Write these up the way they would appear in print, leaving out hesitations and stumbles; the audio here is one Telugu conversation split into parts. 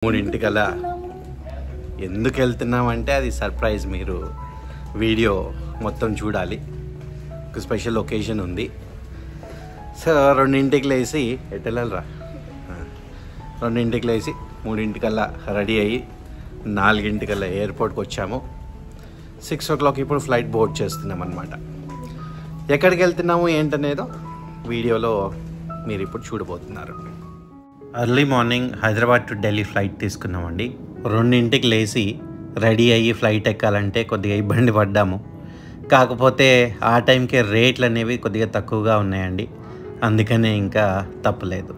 3:00 ఎందుకు వెళ్తున్నామంటే అది సర్ప్రైజ్. మీరు వీడియో మొత్తం చూడాలి. ఒక స్పెషల్ ఒకేషన్ ఉంది. సో 2:00 లేచి ఎటు వెళ్ళాలిరా, 2:00 లేచి 3:00 రెడీ అయ్యి 4:00 ఎయిర్పోర్ట్కి వచ్చాము. 6 o'clock ఇప్పుడు ఫ్లైట్ బోర్డ్ చేస్తున్నాం అన్నమాట. ఎక్కడికి వెళ్తున్నాము ఏంటనేదో వీడియోలో మీరు ఇప్పుడు చూడబోతున్నారు. Early morning Hyderabad to Delhi flight తీసుకున్నామండి. 2:00 లేచి రెడీ అయ్యి ఫ్లైట్ ఎక్కాలంటే కొద్దిగా ఇబ్బంది పడ్డాము. కాకపోతే ఆ టైంకే రేట్లు అనేవి కొద్దిగా తక్కువగా ఉన్నాయండి. అందుకనే ఇంకా తప్పలేదు.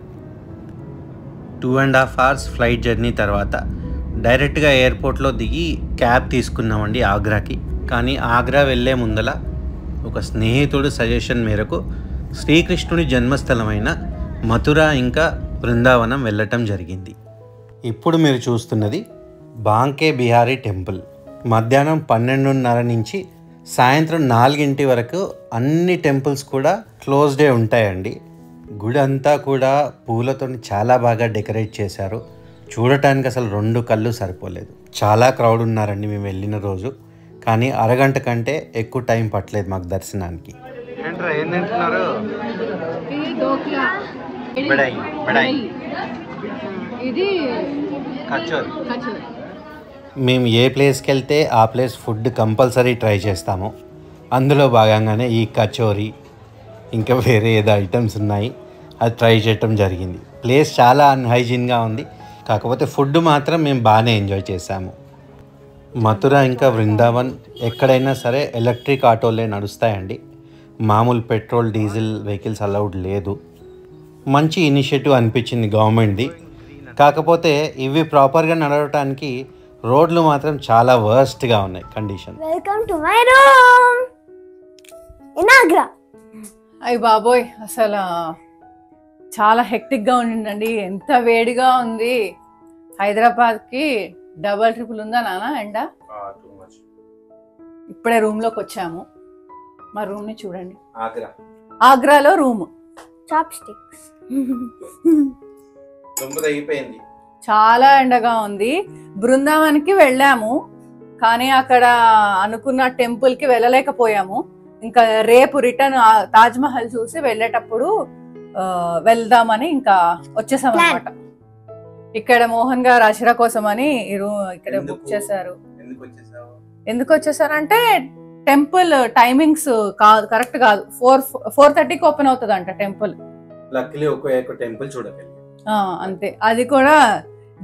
2.5 hours ఫ్లైట్ జర్నీ తర్వాత డైరెక్ట్గా ఎయిర్పోర్ట్లో దిగి క్యాబ్ తీసుకున్నామండి ఆగ్రాకి. కానీ ఆగ్రా వెళ్ళే ముందల ఒక స్నేహితుడు సజెషన్ మేరకు శ్రీకృష్ణుడి జన్మస్థలమైన మథుర ఇంకా బృందావనం వెళ్ళటం జరిగింది. ఇప్పుడు మీరు చూస్తున్నది బాంకే బిహారీ టెంపుల్. మధ్యాహ్నం 12:30 నుంచి సాయంత్రం 4 వరకు అన్ని టెంపుల్స్ కూడా క్లోజ్డే ఉంటాయండి. గుడి అంతా కూడా పూలతో చాలా బాగా డెకరేట్ చేశారు. చూడటానికి అసలు 2 కళ్ళు సరిపోలేదు. చాలా క్రౌడ్ ఉన్నారండి మేము వెళ్ళిన రోజు. కానీ అరగంట కంటే ఎక్కువ టైం పట్టలేదు మాకు దర్శనానికి. మేము ఏ ప్లేస్కి వెళ్తే ఆ ప్లేస్ ఫుడ్ కంపల్సరీ ట్రై చేస్తాము. అందులో భాగంగానే ఈ కచోరీ ఇంకా వేరే ఏదో ఐటమ్స్ ఉన్నాయి, అది ట్రై చేయటం జరిగింది. ప్లేస్ చాలా అన్హైజీన్గా ఉంది. కాకపోతే ఫుడ్ మాత్రం మేము బాగానే ఎంజాయ్ చేసాము. మథుర ఇంకా బృందావన్ ఎక్కడైనా సరే ఎలక్ట్రిక్ ఆటోలే నడుస్తాయండి. మామూలు పెట్రోల్ డీజిల్ వెహికల్స్ అలౌడ్ లేదు. మంచి ఇనిషియేటివ్ అనిపించింది గవర్నమెంట్ది. కాకపోతే ఇవి ప్రాపర్గా నడవటానికి రోడ్లు మాత్రం చాలా వర్స్ట్గా ఉన్నాయి condition. Welcome to my room in Agra. అయ్య బాబోయ్, అసలు చాలా హెక్టిక్గా ఉండిందండి. ఎంత వేడిగా ఉంది. హైదరాబాద్కి డబల్ ట్రిపుల్ ఉందా నాన్న ఎండ. ఇప్పుడే రూమ్లోకి వచ్చాము. మా రూమ్ని చూడండి. ఆగ్రాలో రూమ్. Chop sticks. చాలా ఎండగా ఉంది. బృందావన్కి వెళ్ళాము కానీ అక్కడ అనుకున్న టెంపుల్కి వెళ్ళలేకపోయాము. ఇంకా రేపు రిటర్న్ తాజ్మహల్ చూసి వెళ్ళేటప్పుడు వెళ్దామని ఇంకా వచ్చేసాం అనమాట. ఇక్కడ మోహన్ గారు అషరా కోసం అని ఇక్కడ బుక్ చేశారు. ఎందుకు వచ్చేసారంటే టెంపుల్ టైమింగ్స్ కరెక్ట్ కాదు. 4:30కి ఓపెన్ అవుతుంది అంట టెంపుల్. అంతే. అది కూడా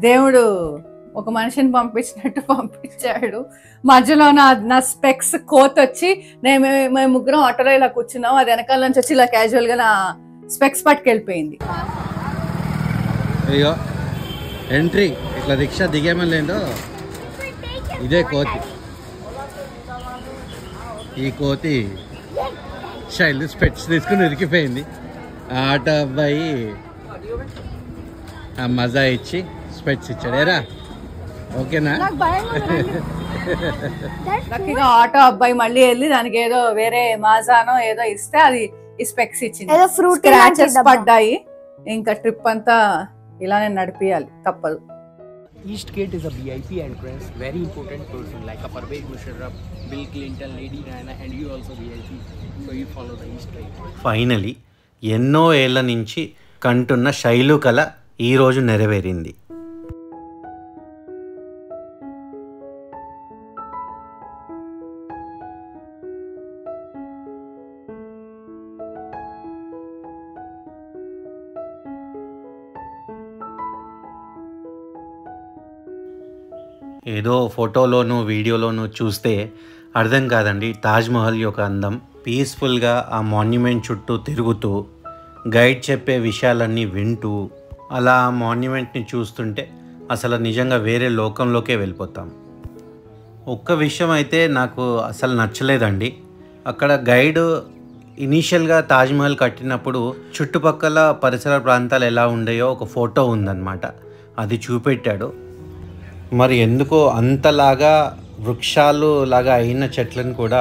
దేవుడు ఒక మనిషిని పంపించినట్టు పంపించాడు. మధ్యలో నా స్పెక్స్ కోత్ వచ్చి మేము ముగ్గురం ఆటోలో ఇలా కూర్చున్నాం. అది వెనకాల నుంచి వచ్చి ఇలా క్యాజువల్ గా నా స్పెక్స్ పట్టుకెళ్ళిపోయింది. ఎంట్రీ ఇట్లా రిక్షా దిగేమని లేదో ఇదే కోతి. ఈ కోతి శైలు స్పెట్స్ తీసుకుని ఇరికిపోయింది. ఆటో అబ్బాయి ఆ మజా ఇచ్చి స్పెట్స్ ఇచ్చాడు. ఏరా ఓకేనా? లక్కీగా ఆటో అబ్బాయి మళ్ళీ వెళ్ళి దానికి ఏదో వేరే మాజానో ఏదో ఇస్తే అది ఈ స్పెక్స్ ఇచ్చింది. స్క్రాచెస్ పడ్డాయి. ఇంకా ట్రిప్ అంతా ఇలానే నడిపియాలి, తప్పదు. East Gate is a VIP entrance, very important person like a Parvez Musharraf, Bill Clinton, Lady Diana, and you also VIP, so you follow the East Gate. Finally ఎన్నో ఏళ్ల నుంచి కంటున్న శైలు కళ ఈరోజు నెరవేరింది. ఏదో ఫోటోలోనూ వీడియోలోనూ చూస్తే అర్థం కాదండి తాజ్మహల్ యొక్క అందం. పీస్ఫుల్గా ఆ మాన్యుమెంట్ చుట్టూ తిరుగుతూ గైడ్ చెప్పే విషయాలన్నీ వింటూ అలా ఆ మాన్యుమెంట్ని చూస్తుంటే అసలు నిజంగా వేరే లోకంలోకే వెళ్ళిపోతాం. ఒక్క విషయం అయితే నాకు అసలు నచ్చలేదండి. అక్కడ గైడ్ ఇనీషియల్గా తాజ్మహల్ కట్టినప్పుడు చుట్టుపక్కల పరిసర ప్రాంతాలు ఎలా ఉండేయో ఒక ఫోటో ఉందన్నమాట, అది చూపెట్టాడు. మరి ఎందుకో అంతలాగా వృక్షాలు లాగా అయిన చెట్లను కూడా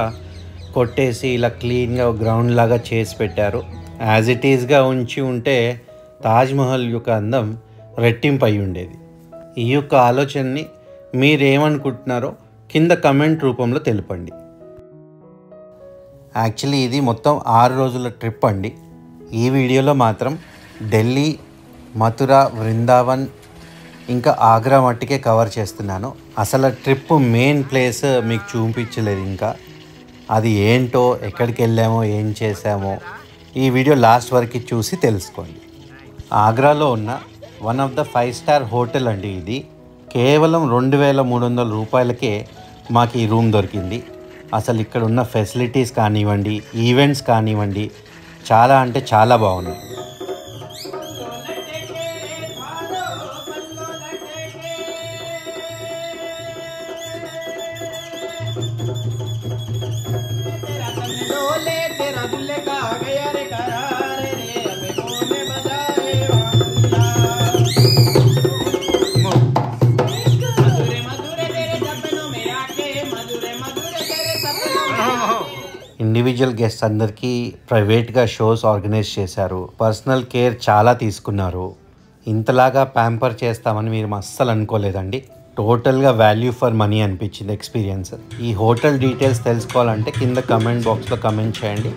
కొట్టేసి ఇలా క్లీన్గా గ్రౌండ్ లాగా చేసి పెట్టారు. యాజ్ ఇట్ ఈజ్గా ఉంచి ఉంటే తాజ్మహల్ యొక్క అందం రెట్టింపు అయి ఉండేది. ఈ యొక్క ఆలోచనని మీరేమనుకుంటున్నారో కింద కమెంట్ రూపంలో తెలపండి. యాక్చువల్లీ ఇది మొత్తం 6 రోజుల ట్రిప్ అండి. ఈ వీడియోలో మాత్రం ఢిల్లీ, మథుర, వృందావన్ ఇంకా ఆగ్రా మట్టికే కవర్ చేస్తున్నాను. అసలు ట్రిప్ మెయిన్ ప్లేస్ మీకు చూపించలేదు. ఇంకా అది ఏంటో, ఎక్కడికి వెళ్ళామో, ఏం చేసామో ఈ వీడియో లాస్ట్ వరకు చూసి తెలుసుకోండి. ఆగ్రాలో ఉన్న one of the 5 star hotel అండి ఇది. కేవలం 2300 రూపాయలకే మాకు ఈ రూమ్ దొరికింది. అసలు ఇక్కడ ఉన్న ఫెసిలిటీస్ కానివ్వండి, ఈవెంట్స్ కానివ్వండి, చాలా అంటే చాలా బాగున్నాయి. ఇండివిజువల్ గెస్ట్ అందరికీ ప్రైవేట్గా షోస్ ఆర్గనైజ్ చేశారు. పర్సనల్ కేర్ చాలా తీసుకున్నారు. ఇంతలాగా ప్యాంపర్ చేస్తామని మీరు అస్సలు అనుకోలేదండి. టోటల్గా వాల్యూ ఫర్ మనీ అనిపించింది ఎక్స్పీరియన్స్. ఈ హోటల్ డీటెయిల్స్ తెలుసుకోవాలంటే కింద కమెంట్ బాక్స్లో కమెంట్ చేయండి.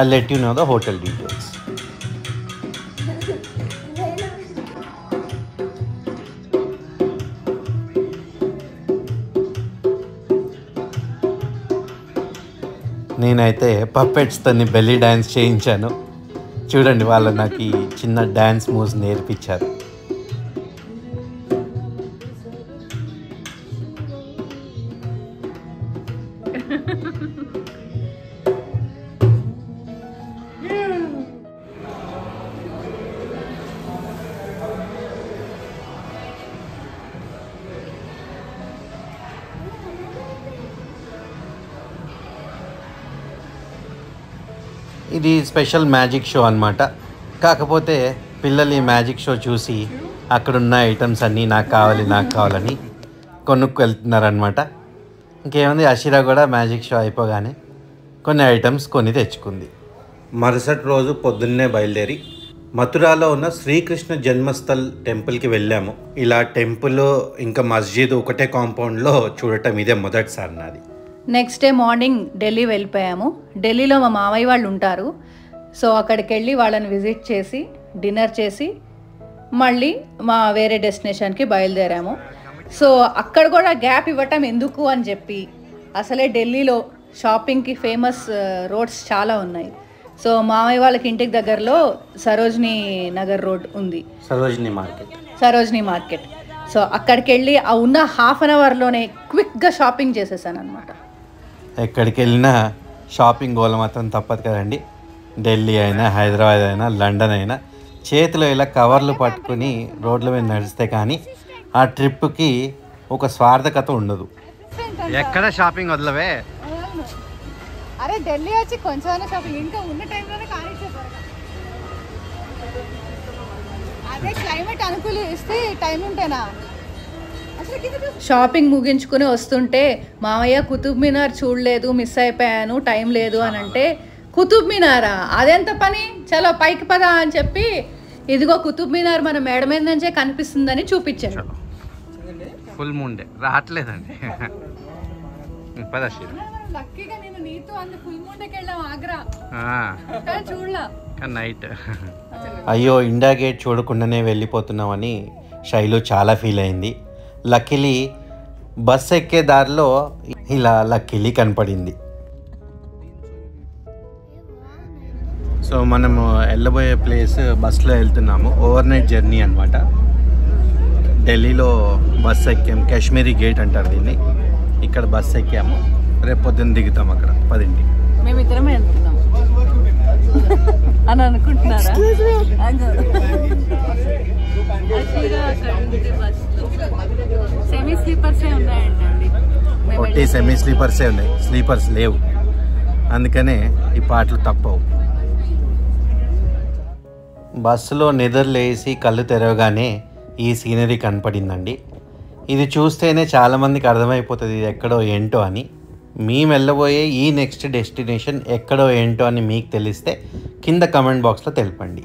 I let you know the hotel details. నేనైతే పప్పెట్స్తో బెల్లీ డ్యాన్స్ చేయించాను. చూడండి, వాళ్ళు నాకు ఈ చిన్న డ్యాన్స్ మూవ్స్ నేర్పించారు. ఇది స్పెషల్ మ్యాజిక్ షో అన్నమాట. కాకపోతే పిల్లలు ఈ మ్యాజిక్ షో చూసి అక్కడున్న ఐటమ్స్ అన్నీ నాకు కావాలని కొనుక్కు వెళ్తున్నారనమాట. ఇంకేముంది, అషిరా కూడా మ్యాజిక్ షో అయిపోగానే కొన్ని ఐటమ్స్ కొని తెచ్చుకుంది. మరుసటి రోజు పొద్దున్నే బయలుదేరి మథురాలో ఉన్న శ్రీకృష్ణ జన్మస్థల్ టెంపుల్కి వెళ్ళాము. ఇలా టెంపుల్ ఇంకా మస్జిద్ ఒకటే కాంపౌండ్లో చూడటం ఇదే మొదటిసారి నాది. నెక్స్ట్ డే మార్నింగ్ ఢిల్లీ వెళ్ళిపోయాము. ఢిల్లీలో మా మామయ్య వాళ్ళు ఉంటారు. సో అక్కడికి వెళ్ళి వాళ్ళని విజిట్ చేసి డిన్నర్ చేసి మళ్ళీ మా వేరే డెస్టినేషన్కి బయలుదేరాము. సో అక్కడ కూడా గ్యాప్ ఇవ్వటం ఎందుకు అని చెప్పి, అసలే ఢిల్లీలో షాపింగ్కి ఫేమస్ రోడ్స్ చాలా ఉన్నాయి. సో మామయ్య వాళ్ళకి ఇంటికి దగ్గరలో సరోజినీ నగర్ రోడ్ ఉంది, సరోజినీ మార్కెట్. సో అక్కడికి వెళ్ళి ఆ ఉన్న హాఫ్ అన్ అవర్లోనే క్విక్గా షాపింగ్ చేసేసాను అనమాట. ఎక్కడికి వెళ్ళినా షాపింగ్ గోల మాత్రం తప్పదు కదండి. ఢిల్లీ అయినా, హైదరాబాద్ అయినా, లండన్ అయినా చేతిలో ఇలా కవర్లు పట్టుకుని రోడ్ల మీద నడిస్తే కానీ ఆ ట్రిప్కి ఒక స్వార్థకత ఉండదు. ఎక్కడ షాపింగ్ వదలవే. అరే ఢిల్లీ వచ్చి కొంచెం షాపింగ్ ఇంకా ఉన్న టైంలోనే కానిచ్చేసారు. అదే క్లైమేట్ అనుకూలిస్తే టైం ఉంటేనా. షాపింగ్ ముగించుకుని వస్తుంటే మామయ్య కుతుబ్ మినార్ చూడలేదు, మిస్ అయిపోయాను, టైం లేదు అని అంటే, కుతుబ్ మినారా అదెంత పని, చలో పైకి పదా అని చెప్పి ఇదిగో కుతుబ్ మినార్ మన మేడ మీద నుంచే కనిపిస్తుందని చూపించాడు. ఫుల్ ముండే రావట్లేదండి. లక్కీగా నేను నీతో అంత ఫుల్ ముండేకి వెళ్ళాం ఆగ్రా, చూడలా నైట్. అయ్యో, ఇండియా గేట్ చూడకుండానే వెళ్ళిపోతున్నామని శైలు చాలా ఫీల్ అయింది. లక్కీలీ బస్ ఎక్కే దారిలో ఇలా లక్కీలీ కనపడింది. సో మనము వెళ్ళబోయే ప్లేస్ బస్లో వెళ్తున్నాము. ఓవర్ నైట్ జర్నీ అనమాట. ఢిల్లీలో బస్ ఎక్కాము, కాశ్మీరీ గేట్ అంటారు దీన్ని. ఇక్కడ బస్ ఎక్కాము, రేపు పొద్దున్న దిగుతాం అక్కడ 10ంటికి. మేమిద్దరమే వెళ్తున్నాం అని అనుకుంటున్నారా? సెమీ స్లీపర్సే ఉన్నాయండి. ఒకటి సెమీ స్లీపర్సే ఉన్నాయి, స్లీపర్స్ లేవు. అందుకనే ఈ పాటలు తప్పవు. బస్సులో నిద్రలేసి కళ్ళు తెరవగానే ఈ సీనరీ కనపడిందండి. ఇది చూస్తేనే చాలామందికి అర్థమైపోతుంది ఇది ఎక్కడో ఏంటో అని. మేము వెళ్ళబోయే ఈ నెక్స్ట్ డెస్టినేషన్ ఎక్కడో ఏంటో అని మీకు తెలిస్తే కింద కమెంట్ బాక్స్లో తెలపండి.